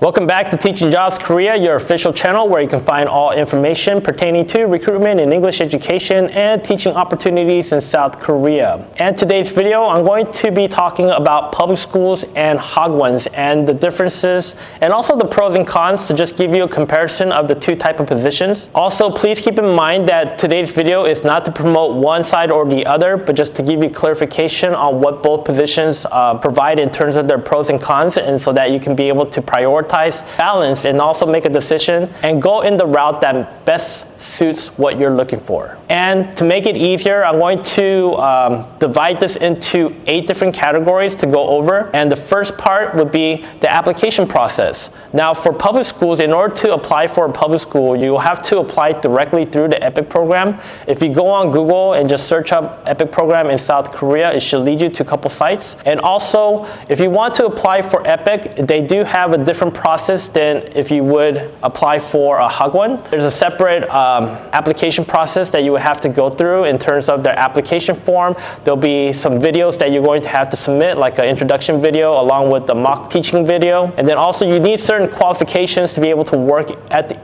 Welcome back to Teaching Jobs Korea, your official channel where you can find all information pertaining to recruitment in English education and teaching opportunities in South Korea. And today's video, I'm going to be talking about public schools and Hakwons and the differences and also the pros and cons to just give you a comparison of the two types of positions. Also, please keep in mind that today's video is not to promote one side or the other, but just to give you clarification on what both positions provide in terms of their pros and cons, and so that you can be able to prioritize, balance, and also make a decision and go in the route that best suits what you're looking for. And to make it easier, I'm going to divide this into 8 different categories to go over. And the first part would be the application process. Now, for public schools, in order to apply for a public school, you will have to apply directly through the EPIC program. If you go on Google and just search up EPIC program in South Korea, it should lead you to a couple sites. And also, if you want to apply for EPIC, they do have a different process than if you would apply for a Hakwon. There's a separate application process that you would have to go through in terms of their application form. There'll be some videos that you're going to have to submit, like an introduction video along with the mock teaching video. And then also you need certain qualifications to be able to work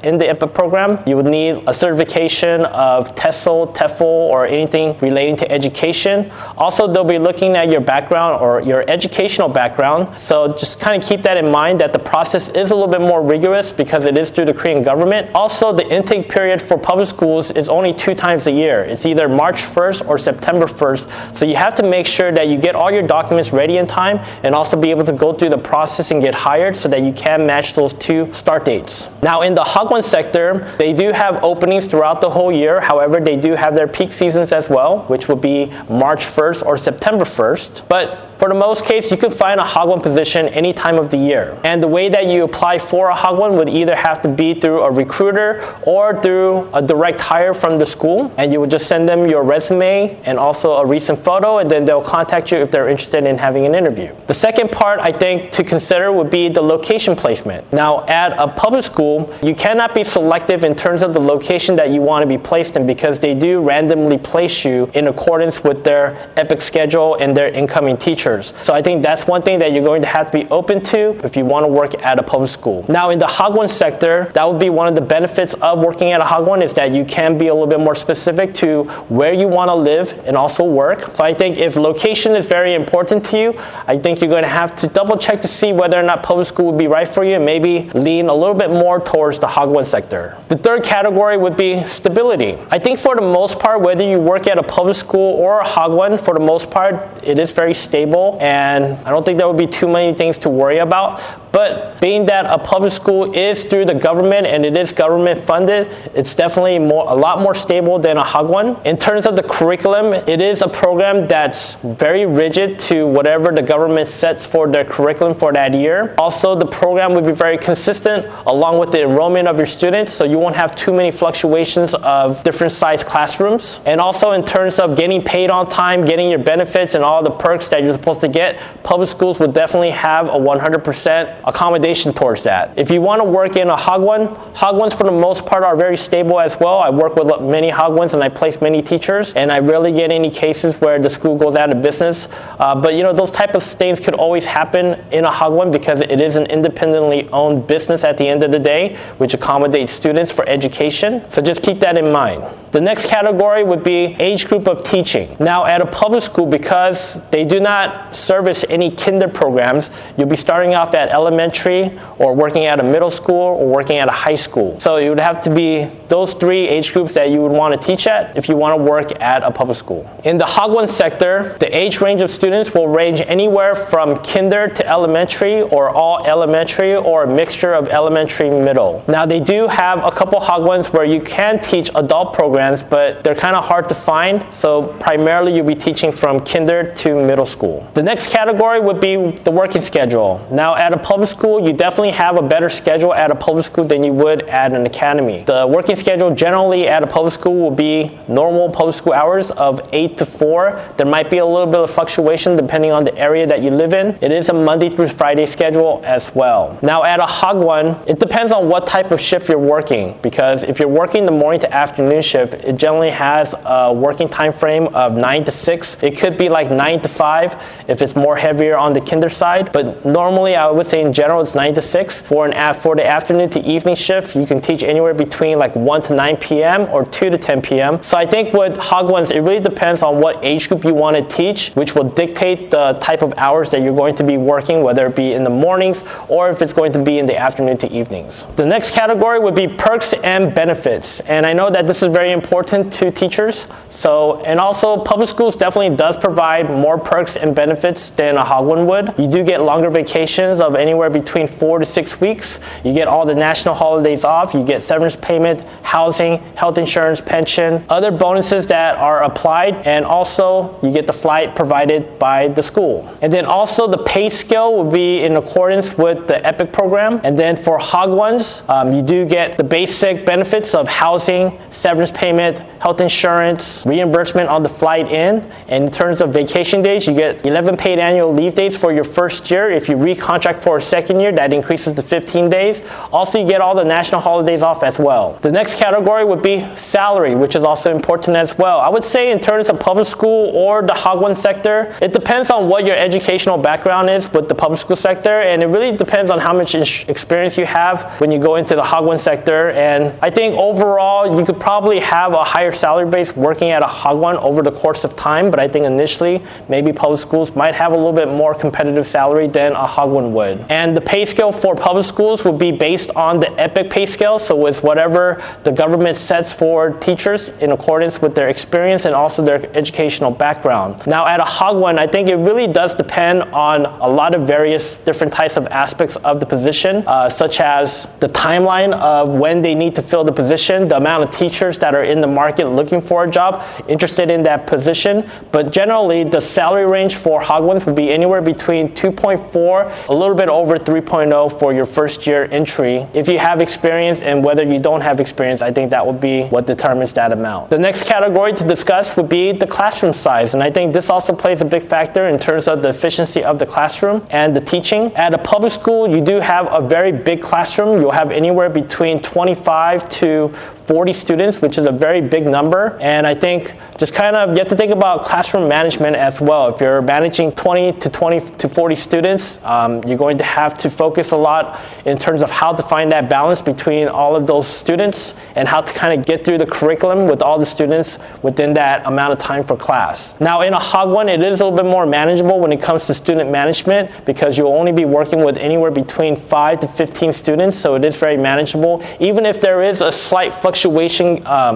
in the EPIC program. You would need a certification of TEFL or anything relating to education. Also, they'll be looking at your background or your educational background. So just kind of keep that in mind, that the process is a little bit more rigorous because it is through the Korean government. Also, the intake period for public schools is only 2 times a year. It's either March 1st or September 1st. So you have to make sure that you get all your documents ready in time and also be able to go through the process and get hired so that you can match those 2 start dates. Now, in the Hakwon sector, they do have openings throughout the whole year. However, they do have their peak seasons as well, which will be March 1st or September 1st. But for the most case, you can find a Hakwon position any time of the year. And the way that you apply for a Hakwon would either have to be through a recruiter or through a direct hire from the school. And you would just send them your resume and also a recent photo, and then they'll contact you if they're interested in having an interview. The second part, I think, to consider would be the location placement. Now, at a public school, you cannot be selective in terms of the location that you want to be placed in, because they do randomly place you in accordance with their EPIC schedule and their incoming teachers. So I think that's one thing that you're going to have to be open to if you want to work at a public school. Now, in the Hakwon sector, that would be one of the benefits of working at a Hakwon, is that you can be a little bit more specific to where you want to live and also work. So I think if location is very important to you, I think you're going to have to double check to see whether or not public school would be right for you, and maybe lean a little bit more towards the Hakwon sector. The third category would be stability. I think for the most part, whether you work at a public school or a Hakwon, for the most part, it is very stable. And I don't think there would be too many things to worry about. But being that a public school is through the government and it is government funded, it's definitely a lot more stable than a Hakwon. In terms of the curriculum, it is a program that's very rigid to whatever the government sets for their curriculum for that year. Also, the program would be very consistent along with the enrollment of your students, so you won't have too many fluctuations of different size classrooms. And also in terms of getting paid on time, getting your benefits and all the perks that you're supposed to get, public schools would definitely have a 100% accommodation towards that. If you want to work in a Hakwon, Hakwons for the most part are very stable as well. I work with many Hakwons and I place many teachers, and I rarely get any cases where the school goes out of business. But you know, those type of things could always happen in a Hakwon because it is an independently owned business at the end of the day, which accommodates students for education. So just keep that in mind. The next category would be age group of teaching. Now, at a public school, because they do not service any kinder programs, you'll be starting off at elementary or working at a middle school or working at a high school. So it would have to be those 3 age groups that you would want to teach at if you want to work at a public school. In the Hakwon sector, the age range of students will range anywhere from kinder to elementary, or all elementary, or a mixture of elementary middle. Now, they do have a couple Hakwons where you can teach adult programs, but they're kind of hard to find. So primarily you'll be teaching from kinder to middle school. The next category would be the working schedule. Now, at a public school, you definitely have a better schedule at a public school than you would at an academy. The working schedule generally at a public school will be normal public school hours of 8 to 4. There might be a little bit of fluctuation depending on the area that you live in. It is a Monday through Friday schedule as well. Now at a Hakwon, it depends on what type of shift you're working, because if you're working the morning to afternoon shift, it generally has a working time frame of 9 to 6. It could be like 9 to 5 if it's more heavier on the kinder side, but normally I would say in general it's 9 to 6. For the afternoon to evening shift, you can teach anywhere between like 1 to 9 p.m. or 2 to 10 p.m. So I think with Hakwons, it really depends on what age group you want to teach, which will dictate the type of hours that you're going to be working, whether it be in the mornings or if it's going to be in the afternoon to evenings. The next category would be perks and benefits. And I know that this is very important to teachers. And also public schools definitely does provide more perks and benefits than a Hakwon would. You do get longer vacations of anywhere between 4 to 6 weeks. You get all the national holidays off. You get severance payment, housing, health insurance, pension, other bonuses that are applied, and also you get the flight provided by the school. And then also the pay scale will be in accordance with the EPIC program. And then for Hakwons, you do get the basic benefits of housing, severance payment, health insurance, reimbursement on the flight in. And in terms of vacation days, you get 11 paid annual leave days for your first year. If you recontract for a second year, that increases to 15 days. Also, you get all the national holidays off as well. The next category would be salary, which is also important as well. I would say in terms of public school or the Hakwon sector, it depends on what your educational background is with the public school sector, and it really depends on how much experience you have when you go into the Hakwon sector. And I think overall, you could probably have a higher salary base working at a Hakwon over the course of time, but I think initially, maybe public schools might have a little bit more competitive salary than a Hakwon would. And the pay scale for public schools would be based on the EPIC pay scale, so it's whatever the government sets for teachers in accordance with their experience and also their educational background. Now at a Hakwon, I think it really does depend on a lot of various different types of aspects of the position, such as the timeline of when they need to fill the position, the amount of teachers that are in the market looking for a job, interested in that position. But generally, the salary range for Hakwons would be anywhere between 2.4, a little bit over 3.0 for your first year entry. If you have experience, and whether you don't have experience, I think that would be what determines that amount. The next category to discuss would be the classroom size, and I think this also plays a big factor in terms of the efficiency of the classroom and the teaching. At a public school, you do have a very big classroom. You'll have anywhere between 25 to 40 students, which is a very big number. And I think just you have to think about classroom management as well. If you're managing 20 to 40 students, you're going to have to focus a lot in terms of how to find that balance between all of those students and how to get through the curriculum with all the students within that amount of time for class. Now in a Hakwon, it is a little bit more manageable when it comes to student management, because you'll only be working with anywhere between 5 to 15 students, so it is very manageable. Even if there is a slight fluctuation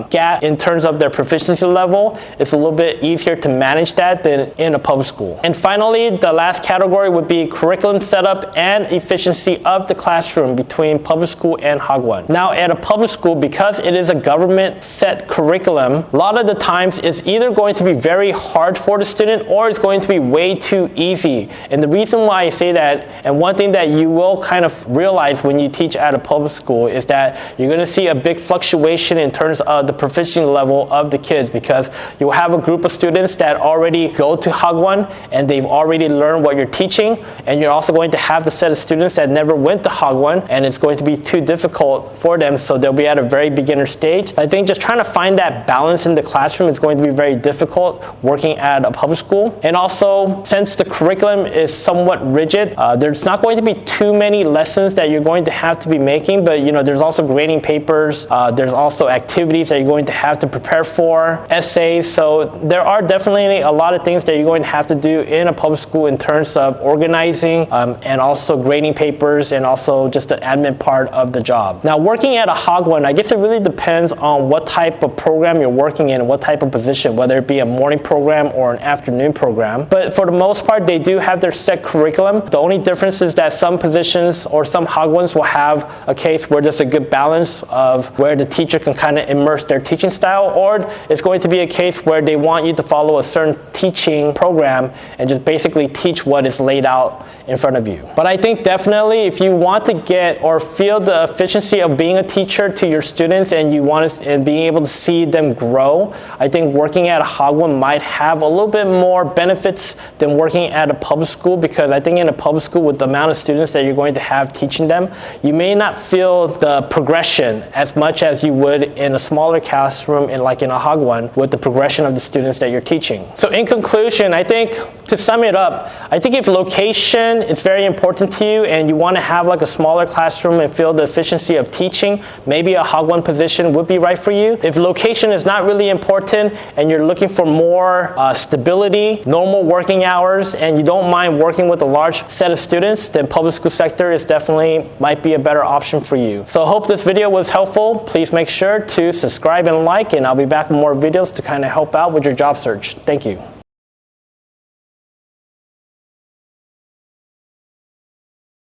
gap in terms of their proficiency level, it's a little bit easier to manage that than in a public school. And finally, the last category would be curriculum setup and efficiency of the classroom between public school and Hakwon. Now at a public school, because it is a government set curriculum, a lot of the times it's either going to be very hard for the student or it's going to be way too easy. And the reason why I say that, and one thing that you will realize when you teach at a public school, is that you're going to see a big fluctuation in terms of the proficiency level of the kids, because you'll have a group of students that already go to Hakwon and they've already learned what you're teaching, and you're also going to have the set of students that never went to Hakwon and it's going to be too difficult for them, so they'll be at a very beginner stage. I think just trying to find that balance in the classroom is going to be very difficult working at a public school. And also, since the curriculum is somewhat rigid, there's not going to be too many lessons that you're going to have to be making, but there's also grading papers, there's also activities that you're going to have to prepare for, essays. So there are definitely a lot of things that you're going to have to do in a public school in terms of organizing and also grading papers, and also just the admin part of the job. Now working at a Hakwon, I guess it really depends on what type of program you're working in, what type of position, whether it be a morning program or an afternoon program. But for the most part, they do have their set curriculum. The only difference is that some positions or some Hakwons will have a case where there's a good balance of where the teacher teacher can kind of immerse their teaching style, or it's going to be a case where they want you to follow a certain teaching program and just basically teach what is laid out in front of you. But I think definitely if you want to get or feel the efficiency of being a teacher to your students and you want to, and being able to see them grow, I think working at a Hakwons might have a little bit more benefits than working at a public school, because I think in a public school, with the amount of students that you're going to have teaching them, you may not feel the progression as much as you would in a smaller classroom, like in a Hakwons, with the progression of the students that you're teaching. So in conclusion, I think to sum it up, I think if location is very important to you and you want to have like a smaller classroom and feel the efficiency of teaching, maybe a Hakwons position would be right for you. If location is not really important and you're looking for more stability, normal working hours, and you don't mind working with a large set of students, then public school sector is definitely might be a better option for you. So I hope this video was helpful. Please make sure to subscribe and like, and I'll be back with more videos to kind of help out with your job search. Thank you.